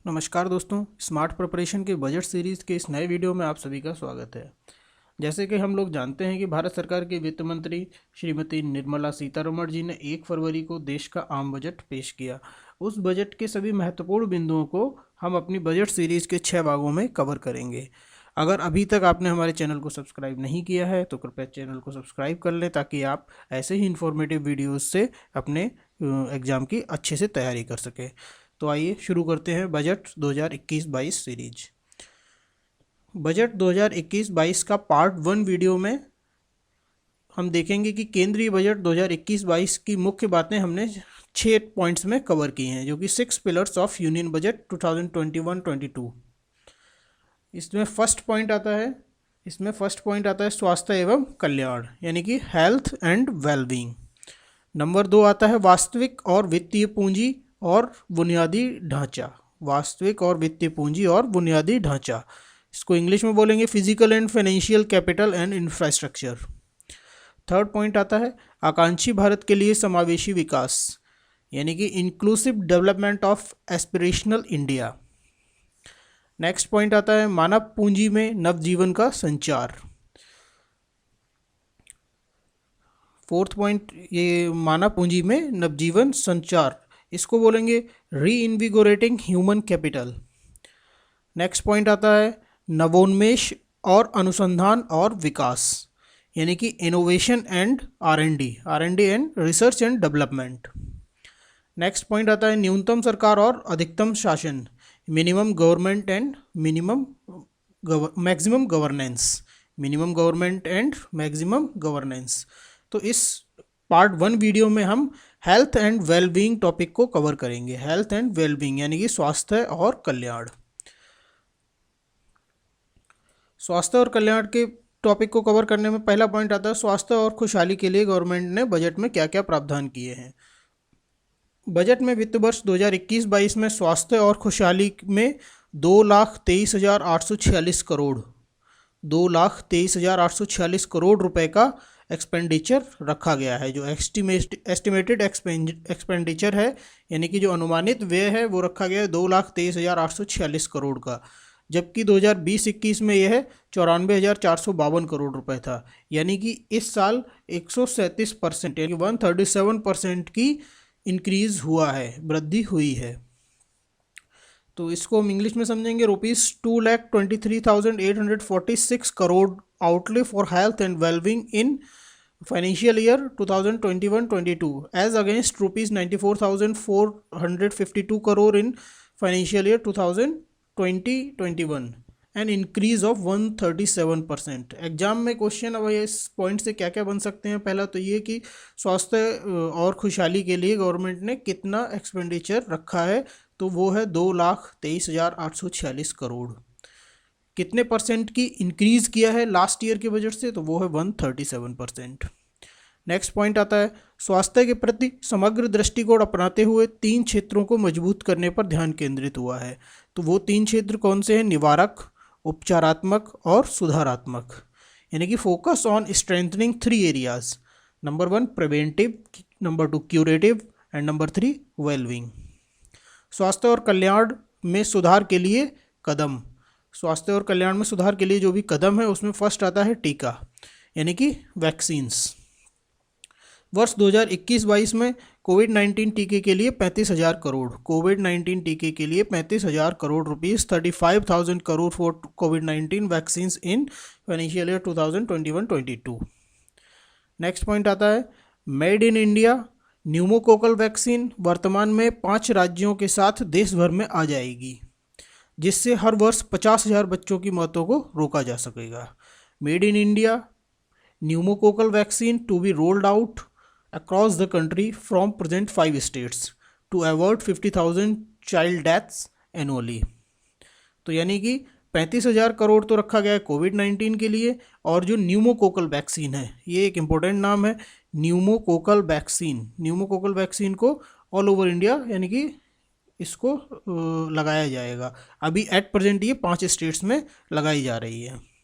नमस्कार दोस्तों, smart preparation के बजट सीरीज़ के इस नए वीडियो में आप सभी का स्वागत है। जैसे कि हम लोग जानते हैं कि भारत सरकार के वित्त मंत्री श्रीमती निर्मला सीतारमण जी ने 1 फरवरी को देश का आम बजट पेश किया। उस बजट के सभी महत्वपूर्ण बिंदुओं को हम अपनी बजट सीरीज़ के 6 भागों में कवर करेंगे। अगर अभी तक आपने हमारे चैनल को सब्सक्राइब नहीं किया है तो कृपया चैनल को सब्सक्राइब कर लें, ताकि आप ऐसे ही इन्फॉर्मेटिव वीडियोज़ से अपने एग्ज़ाम की अच्छे से तैयारी कर सकें। तो आइए शुरू करते हैं बजट 2021-22 सीरीज। बजट 2021-22 का पार्ट 1 वीडियो में हम देखेंगे कि केंद्रीय बजट 2021-22 की मुख्य बातें हमने 6 पॉइंट्स में कवर की हैं, जो कि 6 पिलर्स ऑफ यूनियन बजट 2021-22। इसमें फर्स्ट पॉइंट आता है स्वास्थ्य एवं कल्याण, यानी कि हेल्थ एंड वेलबींग। नंबर 2 आता है वास्तविक और वित्तीय पूंजी और बुनियादी ढांचा। वास्तविक और वित्तीय पूंजी और बुनियादी ढांचा, इसको इंग्लिश में बोलेंगे physical and financial capital and infrastructure. Third point आता है आकांक्षी भारत के लिए समावेशी विकास, यानी कि inclusive development of aspirational India. Next point आता है मानव पूंजी में नवजीवन का संचार। फोर्थ पॉइंट, ये मानव पूंजी में नवजीवन संचार, इसको बोलेंगे re invigorating human capital. Next point आता है नवोन्मेष और अनुसंधान और विकास, यानी कि innovation and R and D and research and development. Next point आता है न्यूनतम सरकार और अधिकतम शासन, minimum government and maximum governance, minimum government and maximum governance. तो इस पार्ट 1 वीडियो में हम हेल्थ एंड वेलबींग टॉपिक को कवर करेंगे। हेल्थ एंड वेलबींग यानी कि स्वास्थ्य और कल्याण। स्वास्थ्य और कल्याण के टॉपिक को कवर करने में पहला पॉइंट आता है स्वास्थ्य और खुशहाली के लिए गवर्नमेंट ने बजट में क्या क्या प्रावधान किए हैं। बजट में वित्त वर्ष 2021-22 में स्वास्थ्य और खुशहाली में 2,23,846 करोड़ 2,23,846 करोड़ रुपए का एक्सपेंडिचर रखा गया है। जो एस्टिमेटेड एक्सपेंडिचर है, यानी कि जो अनुमानित व्यय है, वो रखा गया है 2,23,846 करोड़ का, जबकि 2020-21 में यह 94,452 करोड़ रुपए था। यानी कि इस साल 137% यानी 137% की इंक्रीज हुआ है, वृद्धि हुई है। तो इसको हम इंग्लिश में समझेंगे ₹2,23,846 crore outlay for health and well-being in financial year 2021-22 as against ₹94,452 crore in financial year 2020-21, an increase of 137%। Exam में क्वेश्चन अब इस पॉइंट से क्या क्या बन सकते हैं। पहला तो ये कि स्वास्थ्य और खुशहाली के लिए गवर्नमेंट ने कितना एक्सपेंडिचर रखा है, तो वो है 2,23,846 करोड़। कितने परसेंट की इंक्रीज़ किया है लास्ट ईयर के बजट से, तो वो है 137%। नेक्स्ट पॉइंट आता है स्वास्थ्य के प्रति समग्र दृष्टिकोण अपनाते हुए 3 क्षेत्रों को मजबूत करने पर ध्यान केंद्रित हुआ है। तो वो 3 क्षेत्र कौन से हैं? निवारक, उपचारात्मक और सुधारात्मक, यानी कि focus on strengthening 3 areas. Number 1 preventive, number 2 curative and number 3 wellbeing. स्वास्थ्य और कल्याण में सुधार के लिए कदम। स्वास्थ्य और कल्याण में सुधार के लिए जो भी कदम है, उसमें फर्स्ट आता है टीका, यानी कि वैक्सीन्स। वर्ष 2021-22 में कोविड-19 टीके के लिए 35,000 करोड़, कोविड-19 टीके के लिए 35,000 crore rupees, 35,000 crore for covid vaccines in financial year 2021-22। Next point आता है made in India pneumococcal vaccine वर्तमान में 5 राज्यों के साथ देश भर में आ जाएगी, जिससे हर वर्ष 50,000 बच्चों की मौतों को रोका जा सकेगा। Made in India pneumococcal vaccine to be rolled out across the country from present 5 states to avoid 50,000 child deaths annually. तो यानी कि 35,000 करोड़ तो रखा गया है कोविड-19 के लिए, और जो न्यूमोकोकल वैक्सीन है, ये एक इम्पोर्टेंट नाम है, न्यूमोकोकल वैक्सीन। न्यूमोकोकल वैक्सीन को ऑल ओवर इंडिया यानी कि इसको लगाया जाएगा। अभी एट प्रेजेंट ये 5 स्टेट्स में लगाई जा रही है।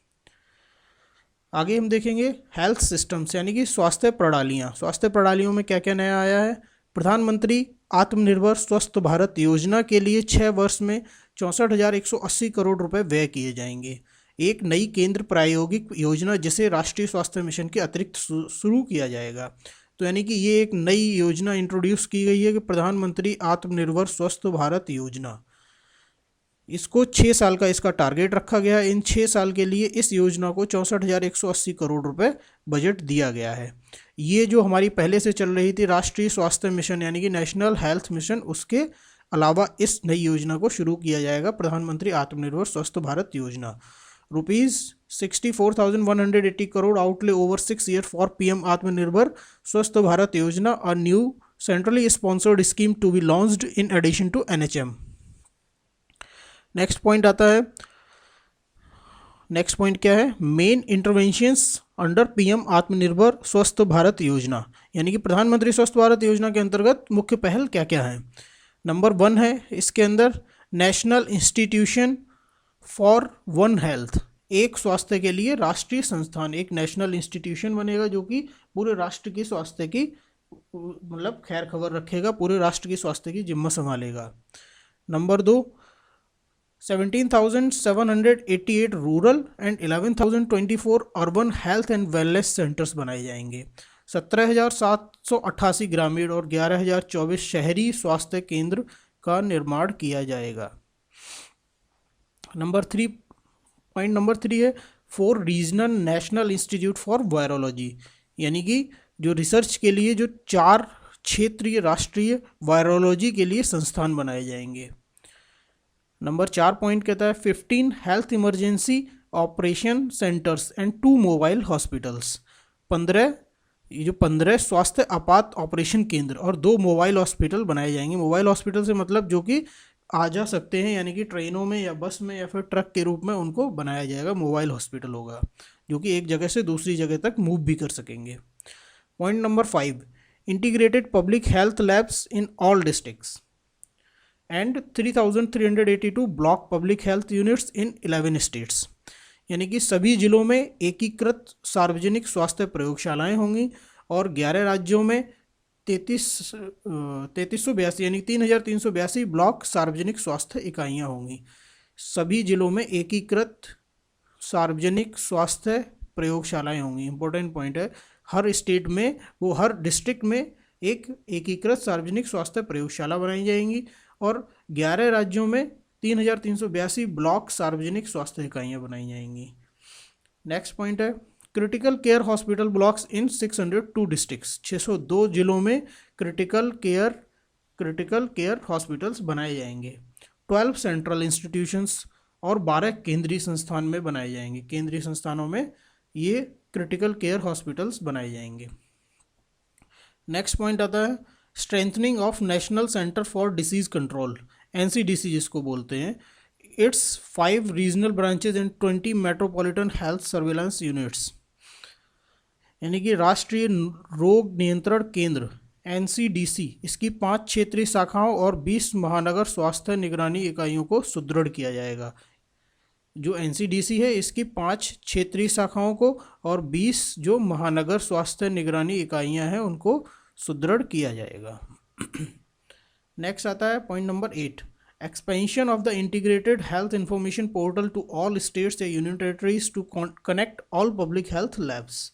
आगे हम देखेंगे हेल्थ सिस्टम्स, यानी कि स्वास्थ्य प्रणालियाँ। स्वास्थ्य प्रणालियों में क्या क्या नया आया है? प्रधानमंत्री आत्मनिर्भर स्वस्थ भारत योजना के लिए 6 वर्ष में 64,180 करोड़ रुपए व्यय किए जाएंगे। एक नई केंद्र प्रायोगिक योजना जिसे राष्ट्रीय स्वास्थ्य मिशन के अतिरिक्त शुरू किया जाएगा। तो यानी कि ये एक नई योजना इंट्रोड्यूस की गई है कि प्रधानमंत्री आत्मनिर्भर स्वस्थ भारत योजना। इसको 6 साल का इसका टारगेट रखा गया है। इन 6 साल के लिए इस योजना को 64,180 करोड़ रुपए बजट दिया गया है। ये जो हमारी पहले से चल रही थी राष्ट्रीय स्वास्थ्य मिशन यानी कि नेशनल हेल्थ मिशन, उसके अलावा इस नई योजना को शुरू किया जाएगा, प्रधानमंत्री आत्मनिर्भर स्वस्थ भारत योजना। ₹64,180 crore outlay over 6 years for PM आत्मनिर्भर स्वस्थ भारत योजना, a new centrally sponsored scheme to be launched in addition to NHM। Next point आता है, नेक्स्ट पॉइंट क्या है, मेन इंटरवेंशंस अंडर पीएम आत्मनिर्भर स्वस्थ भारत योजना, यानी कि प्रधानमंत्री स्वस्थ भारत योजना के अंतर्गत मुख्य पहल क्या क्या है। नंबर 1 है इसके अंदर national institution for one health, एक स्वास्थ्य के लिए राष्ट्रीय संस्थान, एक नेशनल इंस्टीट्यूशन बनेगा जो कि पूरे राष्ट्र की स्वास्थ्य की मतलब खैर खबर रखेगा, पूरे राष्ट्र की स्वास्थ्य की जिम्मा संभालेगा। Number 2, 17,788 rural and 11,024 urban health and wellness centres बनाए जाएंगे। 17,788 ग्रामीण और 11,024 शहरी स्वास्थ्य केंद्र का निर्माण किया जाएगा। पॉइंट नंबर 3 है 4 regional national institute for virology, यानी कि जो रिसर्च के लिए जो 4 क्षेत्रीय राष्ट्रीय वायरोलॉजी के लिए संस्थान बनाए जाएंगे। नंबर 4 पॉइंट कहता है 15 health emergency operation centres and 2 mobile hospitals, 15 स्वास्थ्य आपात ऑपरेशन केंद्र और 2 मोबाइल हॉस्पिटल बनाए जाएंगे। मोबाइल हॉस्पिटल से मतलब जो कि आ जा सकते हैं, यानी कि ट्रेनों में या बस में या फिर ट्रक के रूप में उनको बनाया जाएगा, मोबाइल हॉस्पिटल होगा जो कि एक जगह से दूसरी जगह तक मूव भी कर सकेंगे। Point number 5, integrated public health labs in all districts and 3,382 block public health units in 11 states, यानी कि सभी जिलों में एकीकृत सार्वजनिक स्वास्थ्य प्रयोगशालाएं होंगी और 11 राज्यों में 3382 यानी 3,382 ब्लॉक सार्वजनिक स्वास्थ्य इकाइयां होंगी। सभी जिलों में एकीकृत सार्वजनिक स्वास्थ्य प्रयोगशालाएं होंगी। इंपॉर्टेंट पॉइंट है, हर स्टेट में वो हर डिस्ट्रिक्ट में एक एकीकृत सार्वजनिक स्वास्थ्य प्रयोगशाला बनाई जाएंगी और 11 राज्यों में 3,382 ब्लॉक सार्वजनिक स्वास्थ्य इकाइयाँ बनाई जाएंगी। नेक्स्ट पॉइंट है क्रिटिकल केयर हॉस्पिटल ब्लॉक्स इन 602 डिस्ट्रिक्ट्स, 602 जिलों में क्रिटिकल केयर हॉस्पिटल्स बनाए जाएंगे। 12 सेंट्रल इंस्टीट्यूशंस और 12 केंद्रीय संस्थान में बनाए जाएंगे। केंद्रीय संस्थानों में ये क्रिटिकल केयर हॉस्पिटल्स बनाए जाएंगे। नेक्स्ट पॉइंट आता है strengthening of national centre for disease control, NCDC जिसको बोलते हैं, it's 5 regional branches and 20 metropolitan health surveillance units, यानी कि राष्ट्रीय रोग नियंत्रण केंद्र NCDC, इसकी 5 क्षेत्रीय शाखाओं और 20 महानगर स्वास्थ्य निगरानी इकाइयों को सुदृढ़ किया जाएगा। जो NCDC है इसकी 5 क्षेत्रीय शाखाओं को और 20 जो महानगर स्वास्थ्य निगरानी इकाइयां हैं उनको सुदृढ़ किया जाएगा। नेक्स्ट आता है point number 8, expansion of the integrated health information portal to all states या union territories to connect all public health labs.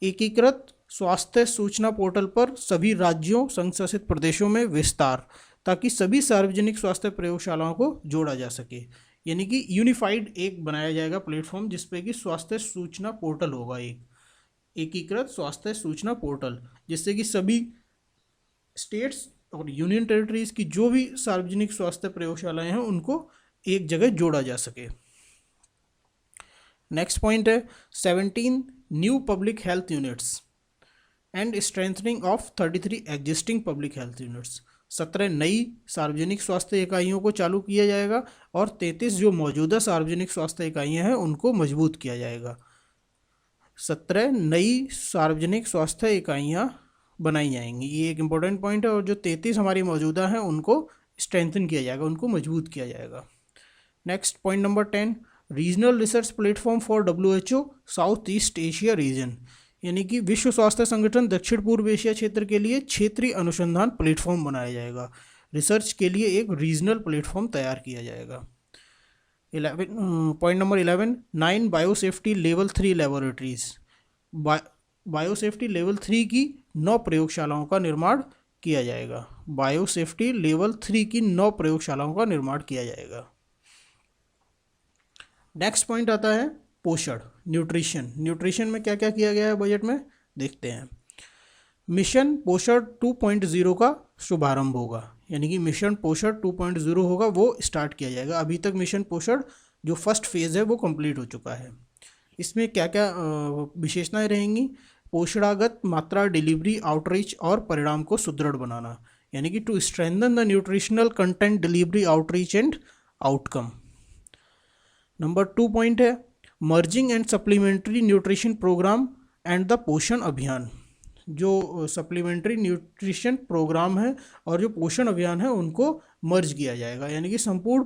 एकीकृत स्वास्थ्य सूचना पोर्टल पर सभी राज्यों संघ शासित प्रदेशों में विस्तार, ताकि सभी सार्वजनिक स्वास्थ्य प्रयोगशालाओं को जोड़ा जा सके, यानी कि यूनिफाइड एक बनाया जाएगा प्लेटफॉर्म जिसपे कि स्वास्थ्य सूचना पोर्टल होगा, एक एकीकृत स्वास्थ्य सूचना पोर्टल, जिससे कि सभी स्टेट्स और यूनियन टेरिटरीज की जो भी सार्वजनिक स्वास्थ्य प्रयोगशालाएं हैं उनको एक जगह जोड़ा जा सके। नेक्स्ट पॉइंट है 17 new public health units and strengthening of 33 existing public health units. 17 नई सार्वजनिक स्वास्थ्य इकाइयों को चालू किया जाएगा और 33 जो मौजूदा सार्वजनिक स्वास्थ्य इकाइयां हैं उनको मजबूत किया जाएगा। 17 नई सार्वजनिक स्वास्थ्य इकाइयां बनाई जाएंगी, ये एक इम्पोर्टेंट पॉइंट है। और जो 33 हमारी मौजूदा हैं उनको स्ट्रेंथन किया जाएगा, उनको मजबूत किया जाएगा। Next point number 10, regional research platform for WHO south east Asia region, यानी कि विश्व स्वास्थ्य संगठन दक्षिण पूर्व एशिया क्षेत्र के लिए क्षेत्रीय अनुसंधान प्लेटफॉर्म बनाया जाएगा। रिसर्च के लिए एक रीजनल प्लेटफॉर्म तैयार किया जाएगा। 11 9 biosafety level 3 laboratories, biosafety level 3 की 9 प्रयोगशालाओं का निर्माण किया जाएगा। बायोसेफ्टी लेवल 3 की 9 प्रयोगशालाओं का निर्माण किया जाएगा। नेक्स्ट पॉइंट आता है पोषण, न्यूट्रिशन। न्यूट्रिशन में क्या क्या किया गया है बजट में, देखते हैं। मिशन पोषण 2.0 का शुभारंभ होगा, यानी कि मिशन पोषण 2.0 होगा, वो स्टार्ट किया जाएगा। अभी तक मिशन पोषण जो फर्स्ट फेज़ है वो कंप्लीट हो चुका है। इसमें क्या क्या विशेषताएं रहेंगी, पोषणागत मात्रा, डिलीवरी, आउटरीच और परिणाम को सुदृढ़ बनाना, यानी कि to strengthen the nutritional content, delivery, outreach and outcome. Number 2 point है merging and supplementary nutrition programme and the Poshan Abhiyan. जो सप्लीमेंट्री न्यूट्रिशन प्रोग्राम है और जो पोषण अभियान है उनको मर्ज किया जाएगा, यानी कि संपूर्ण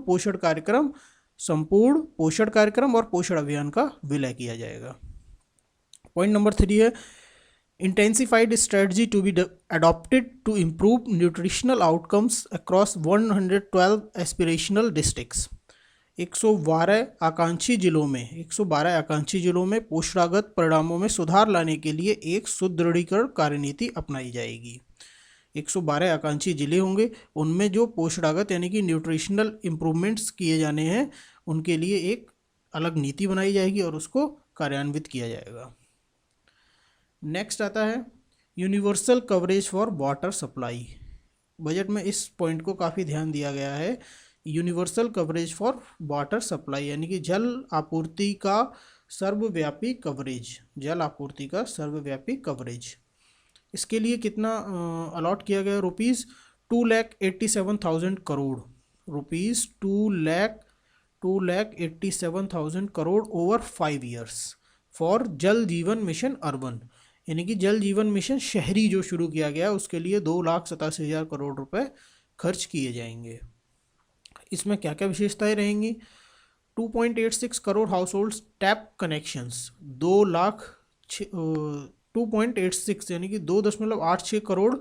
पोषण कार्यक्रम और पोषण अभियान का विलय किया जाएगा। पॉइंट नंबर 3 है intensified strategy to be adopted to improve nutritional outcomes across 112 aspirational districts. 112 आकांक्षी जिलों में पोषणागत परिणामों में सुधार लाने के लिए एक सुदृढ़ीकरण कार्यनीति अपनाई जाएगी। 112 आकांक्षी जिले होंगे, उनमें जो पोषणागत यानी कि न्यूट्रिशनल इम्प्रूवमेंट्स किए जाने हैं उनके लिए एक अलग नीति बनाई जाएगी और उसको कार्यान्वित किया जाएगा। नेक्स्ट आता है universal coverage for water supply. Budget में इस पॉइंट को काफ़ी ध्यान दिया गया है। Universal coverage for water supply यानी कि जल आपूर्ति का सर्वव्यापी कवरेज। इसके लिए कितना अलॉट किया गया, rupees 2,87,000 crore, rupees 2,87,000 crore over 5 years for जल जीवन मिशन अर्बन, यानी कि जल जीवन मिशन शहरी जो शुरू किया गया उसके लिए 2,87,000 करोड़ रुपए खर्च किए जाएंगे। इसमें क्या क्या विशेषताएं रहेंगी, 2.86 crore house holds tap connections, 2.86 यानी कि 2.86 करोड़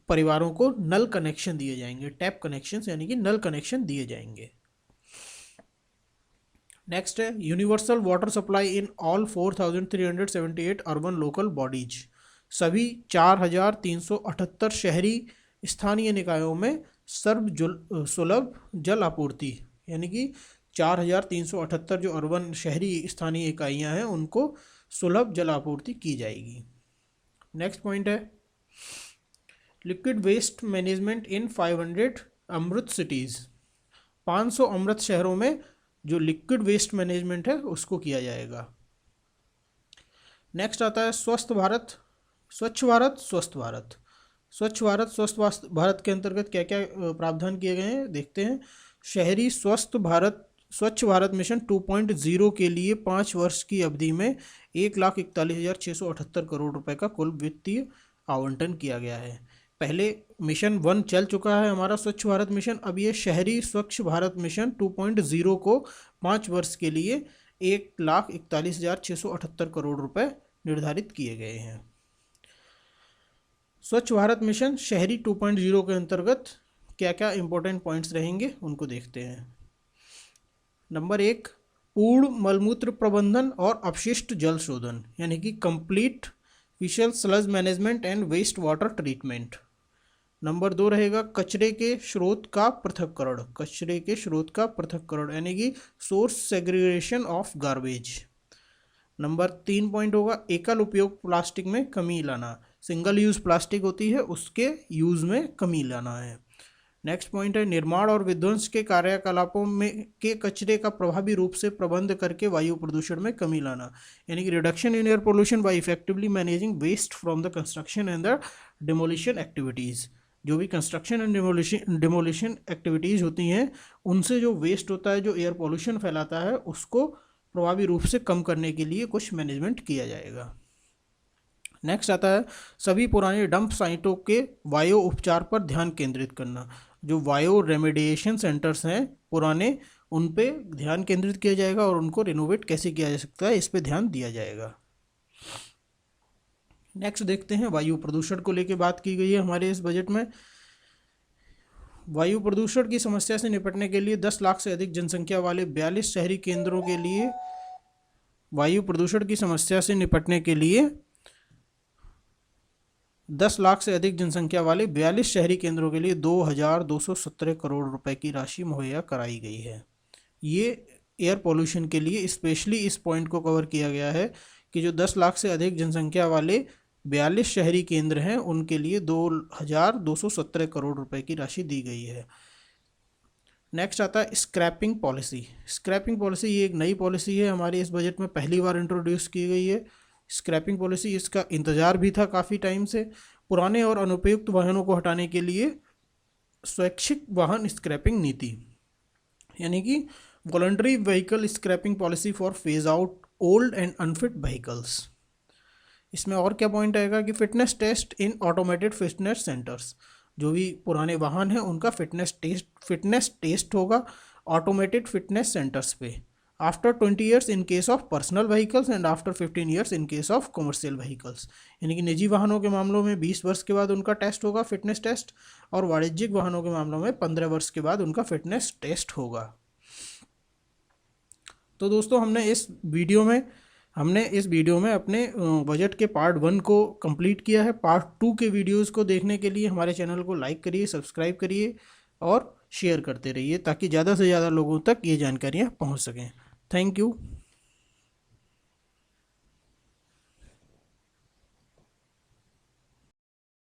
परिवारों को नल कनेक्शन दिए जाएंगे, टैप कनेक्शंस यानी कि नल कनेक्शन दिए जाएंगे। नेक्स्ट है universal water supply in all 4,378 urban local bodies. सभी 4,378 शहरी स्थानीय निकायों में सुलभ जल आपूर्ति, यानी कि 4,378 जो अर्बन शहरी स्थानीय इकाइयां हैं उनको सुलभ जल आपूर्ति की जाएगी। नेक्स्ट पॉइंट है लिक्विड वेस्ट मैनेजमेंट इन 500 अमृत सिटीज़। 500 अमृत शहरों में जो लिक्विड वेस्ट मैनेजमेंट है उसको किया जाएगा। नेक्स्ट आता है स्वच्छ भारत स्वस्थ भारत के अंतर्गत क्या क्या प्रावधान किए गए हैं, देखते हैं। शहरी स्वच्छ भारत मिशन 2.0 के लिए 5 वर्ष की अवधि में 1,41,678 करोड़ रुपए का कुल वित्तीय आवंटन किया गया है। पहले मिशन 1 चल चुका है हमारा स्वच्छ भारत मिशन, अब ये शहरी स्वच्छ भारत मिशन 2.0 को 5 वर्ष के लिए 1,41,678 करोड़ रुपए निर्धारित किए गए हैं। स्वच्छ भारत मिशन शहरी 2.0 के अंतर्गत क्या क्या इंपॉर्टेंट पॉइंट्स रहेंगे उनको देखते हैं। नंबर 1 पूर्ण मलमूत्र प्रबंधन और अपशिष्ट जल शोधन, यानी कि complete faecal sludge management and waste water treatment. Number 2 रहेगा कचरे के स्रोत का पृथक्करण, यानी कि source segregation of garbage. Number 3 point होगा एकल उपयोग प्लास्टिक में कमी लाना, सिंगल यूज़ प्लास्टिक होती है उसके यूज़ में कमी लाना है। नेक्स्ट पॉइंट है निर्माण और विध्वंस के कार्यकलापों में के कचरे का प्रभावी रूप से प्रबंध करके वायु प्रदूषण में कमी लाना, यानी कि reduction in air pollution by effectively managing waste from the construction and the demolition activities. जो भी कंस्ट्रक्शन एंड डिमोलिशन एक्टिविटीज़ होती हैं उनसे जो वेस्ट होता है, जो एयर पोल्यूशन फैलाता है, उसको प्रभावी रूप से कम करने के लिए कुछ मैनेजमेंट किया जाएगा। नेक्स्ट आता है सभी पुराने डंप साइटों के वायु उपचार पर ध्यान केंद्रित करना। जो वायु रेमेडिएशन सेंटर्स हैं पुराने, उन पे ध्यान केंद्रित किया जाएगा और उनको रिनोवेट कैसे किया जा सकता है इस पे ध्यान दिया जाएगा। नेक्स्ट देखते हैं, वायु प्रदूषण को लेकर बात की गई है हमारे इस बजट में। वायु प्रदूषण की समस्या से निपटने के लिए 10 लाख से अधिक जनसंख्या वाले 42 शहरी केंद्रों के लिए वायु प्रदूषण की समस्या से निपटने के लिए 10 लाख से अधिक जनसंख्या वाले 42 शहरी केंद्रों के लिए 2217 करोड़ रुपए की राशि मुहैया कराई गई है। ये एयर पोल्यूशन के लिए स्पेशली इस पॉइंट को कवर किया गया है कि जो 10 लाख से अधिक जनसंख्या वाले 42 शहरी केंद्र हैं उनके लिए 2217 करोड़ रुपए की राशि दी गई है। नेक्स्ट आता है स्क्रैपिंग पॉलिसी। स्क्रैपिंग पॉलिसी ये एक नई पॉलिसी है, हमारे इस बजट में पहली बार इंट्रोड्यूस की गई है। स्क्रैपिंग पॉलिसी, इसका इंतज़ार भी था काफ़ी टाइम से। पुराने और अनुपयुक्त वाहनों को हटाने के लिए स्वैच्छिक वाहन स्क्रैपिंग नीति, यानी कि voluntary vehicle scrapping policy for phase out old and unfit vehicles. इसमें और क्या पॉइंट आएगा कि fitness test in automated fitness centres, जो भी पुराने वाहन हैं उनका फिटनेस टेस्ट होगा ऑटोमेटेड फिटनेस सेंटर्स पे after 20 years in case of personal vehicles and after 15 years in case of commercial vehicles. यानी कि निजी वाहनों के मामलों में 20 वर्ष के बाद उनका टेस्ट होगा, फिटनेस टेस्ट, और वाणिज्यिक वाहनों के मामलों में 15 वर्ष के बाद उनका फिटनेस टेस्ट होगा। तो दोस्तों हमने इस वीडियो में अपने बजट के पार्ट 1 को कंप्लीट किया है। पार्ट 2 के वीडियोस को देखने के लिए हमारे चैनल को लाइक करिए, सब्सक्राइब करिए और शेयर करते रहिए ताकि ज़्यादा से ज़्यादा लोगों तक ये जानकारियाँ पहुंच सकें। Thank you.